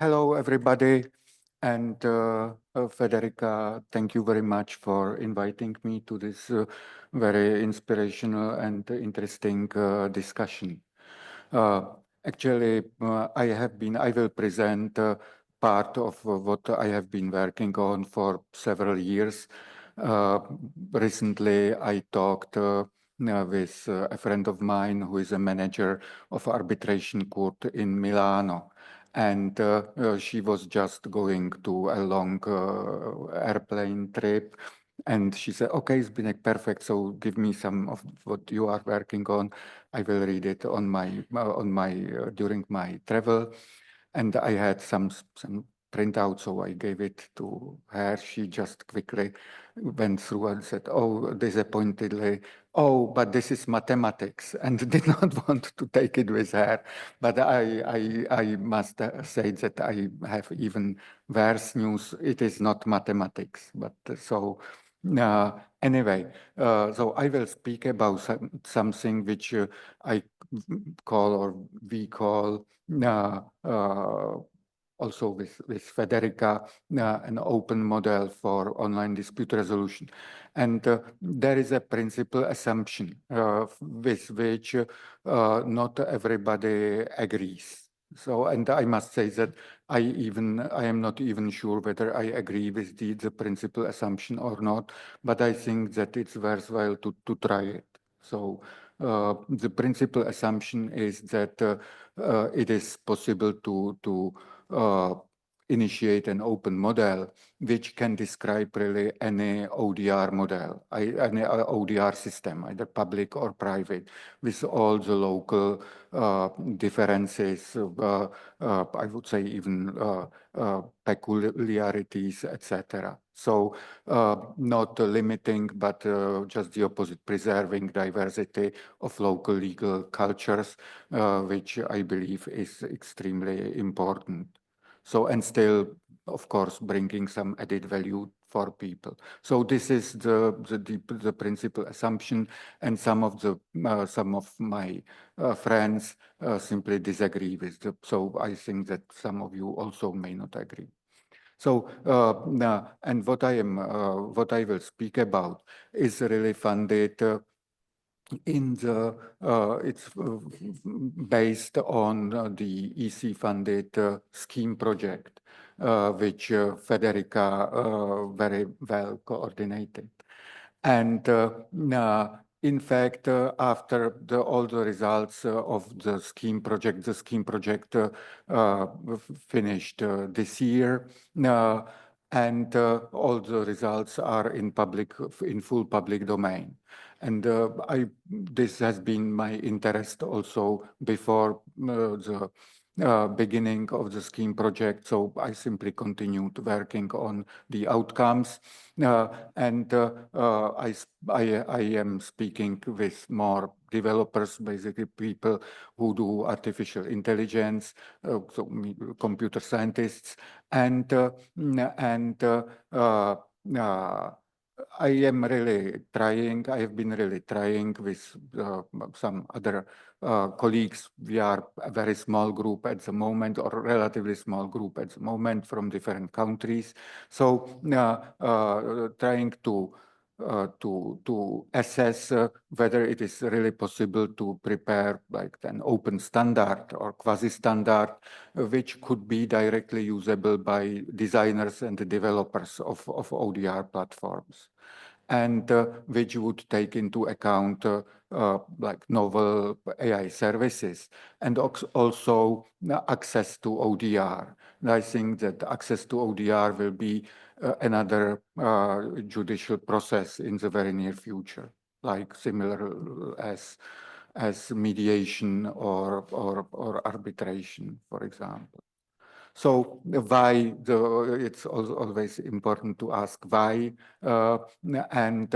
Hello, everybody. And Federica, thank you very much for inviting me to this very inspirational and interesting discussion. Uh, I will present part of what I have been working on for several years. Uh, Recently, I talked with a friend of mine who is a manager of arbitration court in Milano. And she was just going to a long airplane trip. And she said, okay, it's been perfect. So give me some of what you are working on. I will read it on my during my travel. And I had some printout, so I gave it to her. She just quickly went through and said, oh, disappointedly, oh, but this is mathematics, and did not want to take it with her. But I must say that I have even worse news. It is not mathematics, but uh, anyway, so I will speak about something which I call or we call also with Federica an open model for online dispute resolution. And there is a principal assumption with which not everybody agrees. So, and I must say that I am not even sure whether I agree with the principal assumption or not, but I think that it's worthwhile to try it. So the principal assumption is that it is possible to initiate an open model which can describe really any ODR model, any ODR system, either public or private, with all the local differences, I would say even peculiarities, etc. So not limiting, but just the opposite, preserving diversity of local legal cultures, which I believe is extremely important. So, and still, of course, bringing some added value for people. So this is the principal assumption, and some of my friends simply disagree with the. So I think that some of you also may not agree. So, and what I will speak about is really funded in the, it's based on the EC-funded scheme project, which Federica very well coordinated. And in fact, after all the results of the scheme project finished this year, and all the results are in full public domain. And this has been my interest also before the beginning of the scheme project. So I simply continued working on the outcomes. I am speaking with more developers, basically people who do artificial intelligence, computer scientists, and I am really trying. I have been really trying with some other colleagues. We are a very small group at the moment, or relatively small group at the moment from different countries. So trying to assess whether it is really possible to prepare like an open standard or quasi-standard, which could be directly usable by designers and developers of ODR platforms, and which would take into account like novel AI services and also access to ODR. And I think that access to ODR will be another judicial process in the very near future, like similar as mediation or arbitration, for example. So why it's always important to ask why, and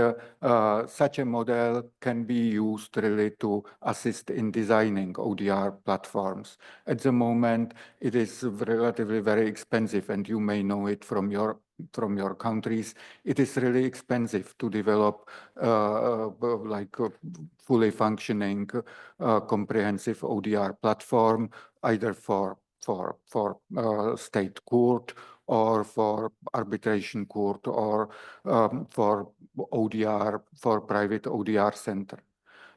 such a model can be used really to assist in designing ODR platforms. At the moment, it is relatively very expensive, and you may know it from your countries. It is really expensive to develop like a fully functioning comprehensive ODR platform, either for state court or for arbitration court or for ODR, for private ODR center.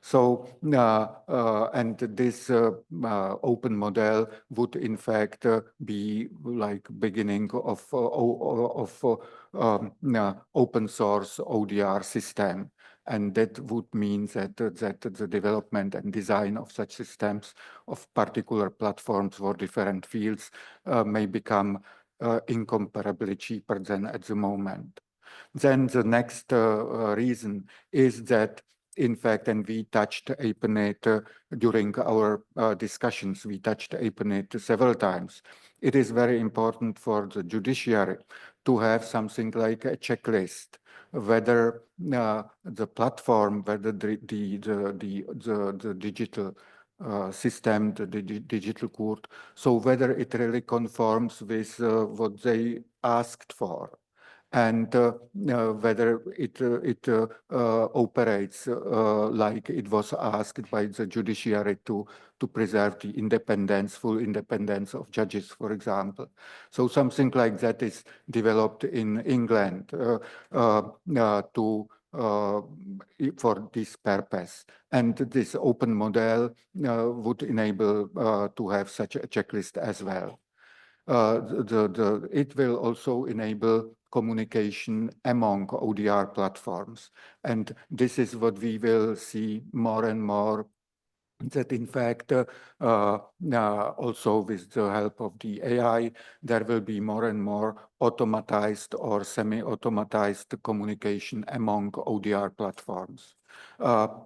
So, and this open model would in fact be like beginning of open source ODR system. And that would mean that, that the development and design of such systems of particular platforms for different fields may become incomparably cheaper than at the moment. Then the next reason is that, in fact, and we touched upon it during our discussions, we touched upon it several times. It is very important for the judiciary to have something like a checklist, whether the platform, whether the digital system, the digital court, so whether it really conforms with what they asked for, and whether it operates like it was asked by the judiciary to preserve the independence, full independence of judges, for example. So something like that is developed in England for this purpose. And this open model would enable to have such a checklist as well. It will also enable communication among ODR platforms. And this is what we will see more and more, that in fact, also with the help of the AI, there will be more and more automatized or semi-automatized communication among ODR platforms.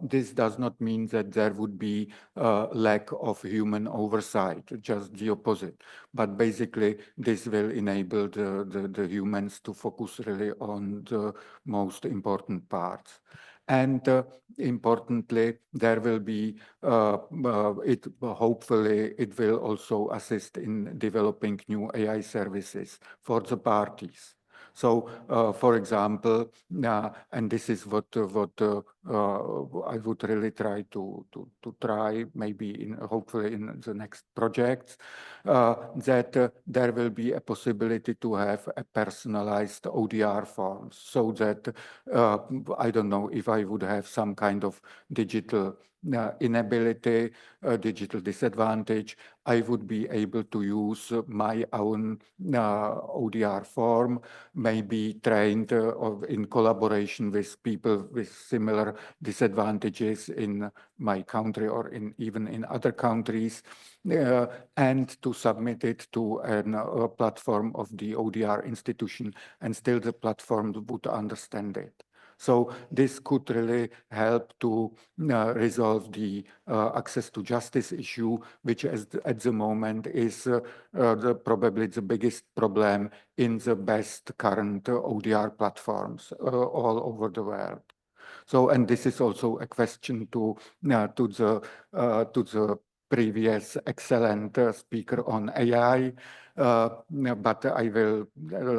This does not mean that there would be lack of human oversight, just the opposite. But basically, this will enable the humans to focus really on the most important parts. And importantly, there will be, hopefully, it will also assist in developing new AI services for the parties. So, for example, and this is what I would really try to try, maybe hopefully in the next projects, that there will be a possibility to have a personalized ODR forms, so that I don't know if I would have some kind of digital inability, digital disadvantage, I would be able to use my own ODR form, maybe trained in collaboration with people with similar disadvantages in my country or even in other countries, and to submit it to a platform of the ODR institution, and still the platform would understand it. So this could really help to resolve the access to justice issue, which at the moment is probably the biggest problem in the best current ODR platforms all over the world. So, and this is also a question to the previous excellent speaker on AI, but I will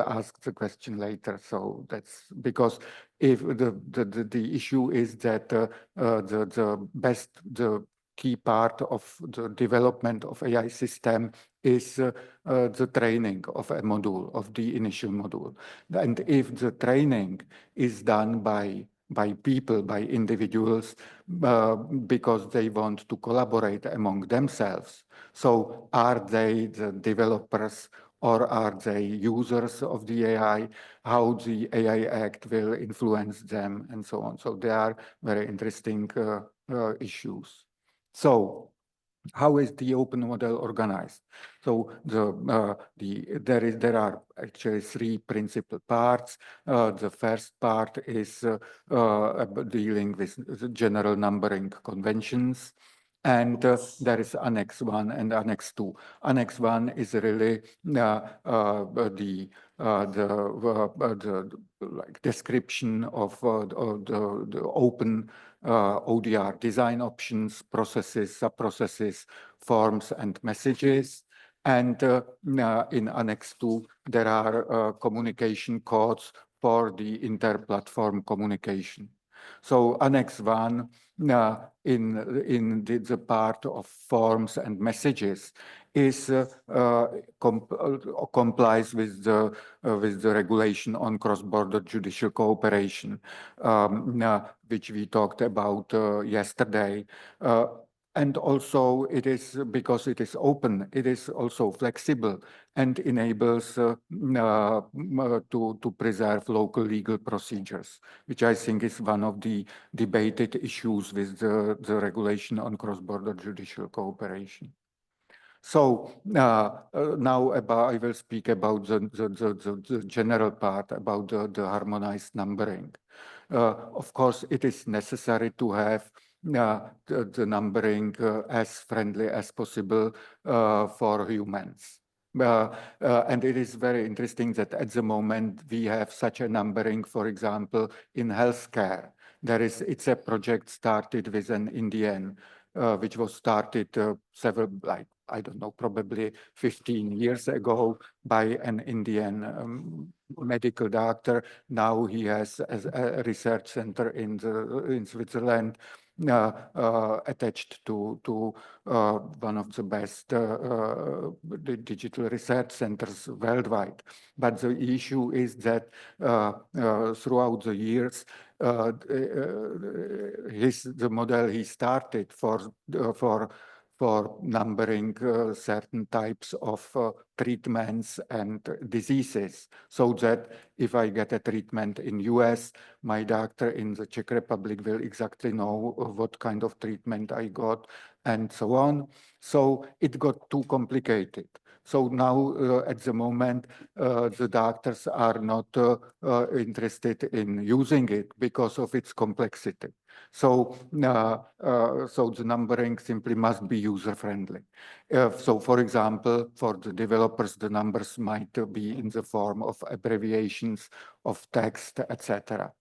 ask the question later. So that's because if the issue is that the key part of the development of AI system is the training of a module, of the initial module. And if the training is done by people, by individuals, because they want to collaborate among themselves. So are they the developers or are they users of the AI? How the AI Act will influence them and so on. So they are very interesting issues. So how is the open model organized? So there are actually three principal parts. The first part is dealing with the general numbering conventions. And there is Annex 1 and Annex 2. Annex 1 is really the like description of the open ODR design options, processes, sub-processes, forms, and messages. And in Annex 2, there are communication codes for the inter-platform communication. So Annex 1, in the part of forms and messages, is complies with the regulation on cross-border judicial cooperation, which we talked about yesterday. And also it is, because it is open, it is also flexible and enables to preserve local legal procedures, which I think is one of the debated issues with the regulation on cross-border judicial cooperation. So now I will speak about the general part, about the harmonized numbering. Of course, it is necessary to have the numbering as friendly as possible for humans. And it is very interesting that at the moment we have such a numbering, for example, in healthcare. It's a project started with an Indian, which was started several, like, I don't know, probably 15 years ago by an Indian medical doctor. Now he has a research center in Switzerland, attached to one of the best the digital research centers worldwide. But the issue is that throughout the years, the model he started for numbering certain types of treatments and diseases, so that if I get a treatment in US, my doctor in the Czech Republic will exactly know what kind of treatment I got, and so on. So it got too complicated. So now, at the moment, the doctors are not interested in using it because of its complexity. So, so the numbering simply must be user-friendly. So, for example, for the developers, the numbers might be in the form of abbreviations of text, etc.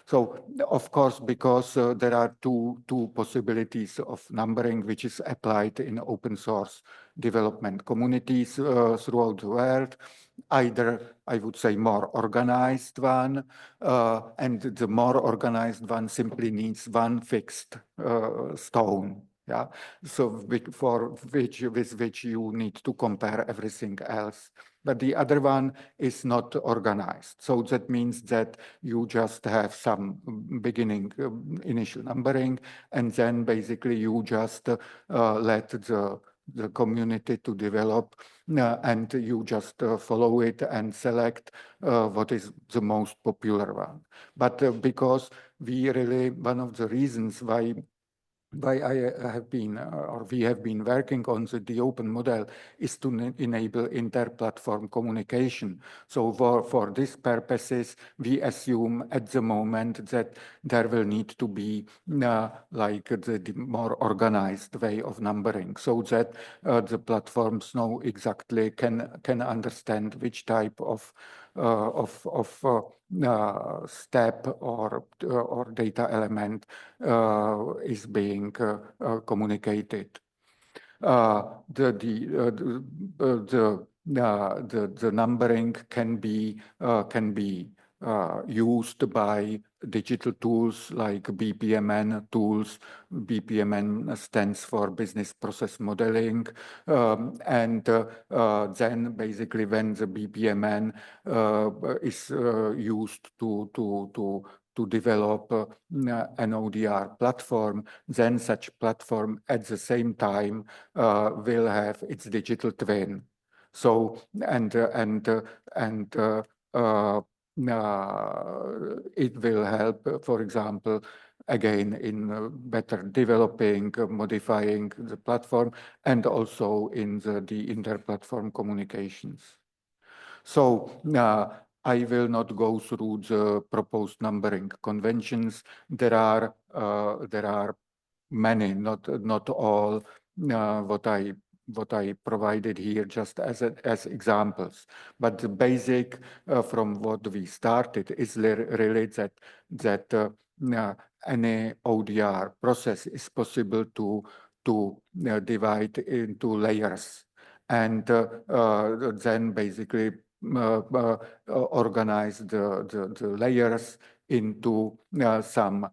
So, of course, because there are two possibilities of numbering which is applied in open source development communities throughout the world. Either, I would say, more organized one, and the more organized one simply needs one fixed stone. Yeah, so with which you need to compare everything else. But the other one is not organized. So that means that you just have some beginning initial numbering, and then basically you just let the community to develop, and you just follow it and select what is the most popular one. But because one of the reasons why I have been, or we have been working on the open model is to enable inter-platform communication. So for these purposes, we assume at the moment that there will need to be like the more organized way of numbering, so that the platforms know exactly, can understand which type of step or data element is being communicated. The numbering can be used by digital tools like BPMN tools. BPMN stands for Business Process Modeling, and then basically when the BPMN is used to develop an ODR platform, then such platform at the same time will have its digital twin. So it will help, for example, again in better developing, modifying the platform, and also in the inter-platform communications. So I will not go through the proposed numbering conventions. There are many, not all, what I provided here just as examples. But the basic from what we started is really that any ODR process is possible to divide into layers, and then basically organize the layers into some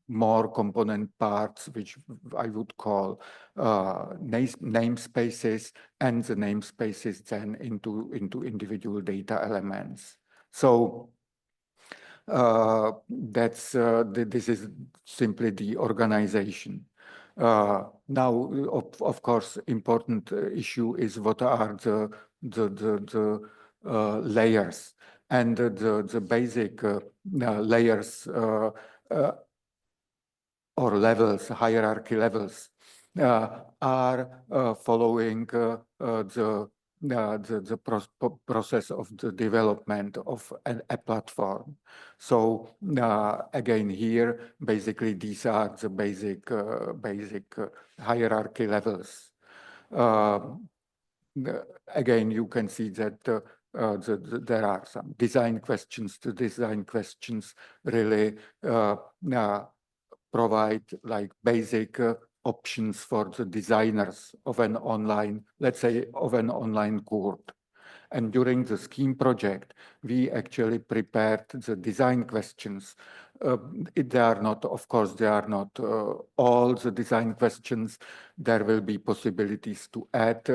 more component parts, which I would call namespaces, and the namespaces then into individual data elements. So this is simply the organization. Now, of course, important issue is what are the layers, and the basic layers or levels, hierarchy levels, are following the process of the development of a platform. So again, here, basically, these are the basic hierarchy levels. Again, you can see that there are some design questions. The design questions really provide like basic options for the designers of an online, let's say, of an online court. And during the scheme project, we actually prepared the design questions. They are not, of course, they are not all the design questions. There will be possibilities to add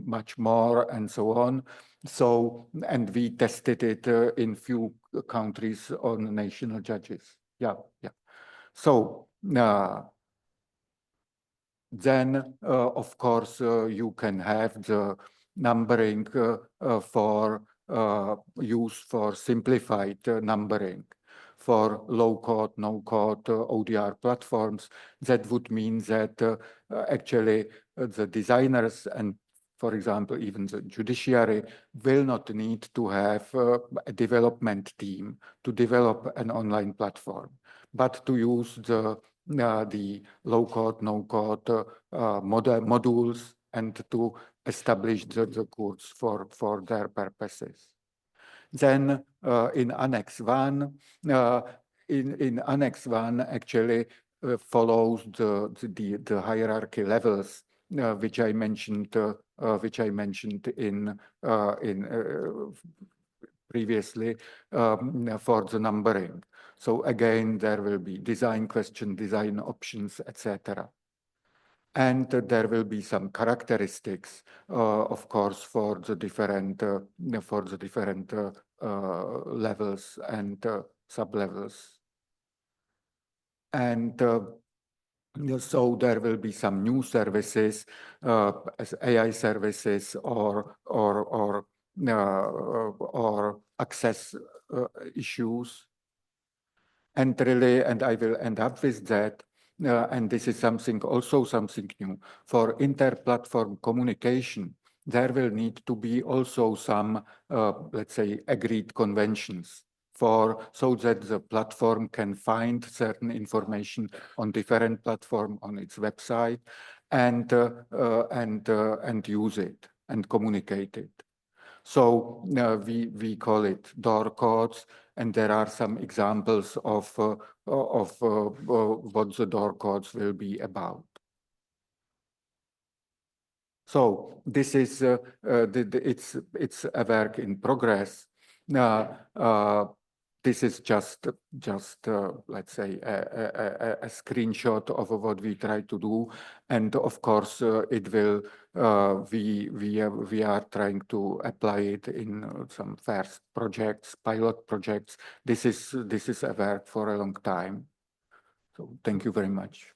much more and so on. So, and we tested it in few countries on national judges. Yeah, yeah. So, then, of course, you can have the numbering for use for simplified numbering. For low-code, no-code ODR platforms, that would mean that actually the designers and, for example, even the judiciary will not need to have a development team to develop an online platform, but to use the low-code, no-code modules and to establish the codes for their purposes. Then in Annex 1, in Annex 1 actually follows the hierarchy levels which I mentioned in previously for the numbering. So again, there will be design question, design options, etc. And there will be some characteristics, of course, for the different levels and sub-levels. And so there will be some new services, as AI services or access issues. And really, and I will end up with that, and this is something new for inter-platform communication. There will need to be also some, let's say, agreed conventions so that the platform can find certain information on different platform on its website and use it and communicate it. So we call it door codes, and there are some examples of what the door codes will be about. So this is it's a work in progress. This is just let's say a screenshot of what we try to do, and of course it will we are trying to apply it in some first projects, pilot projects. This is a work for a long time. So thank you very much.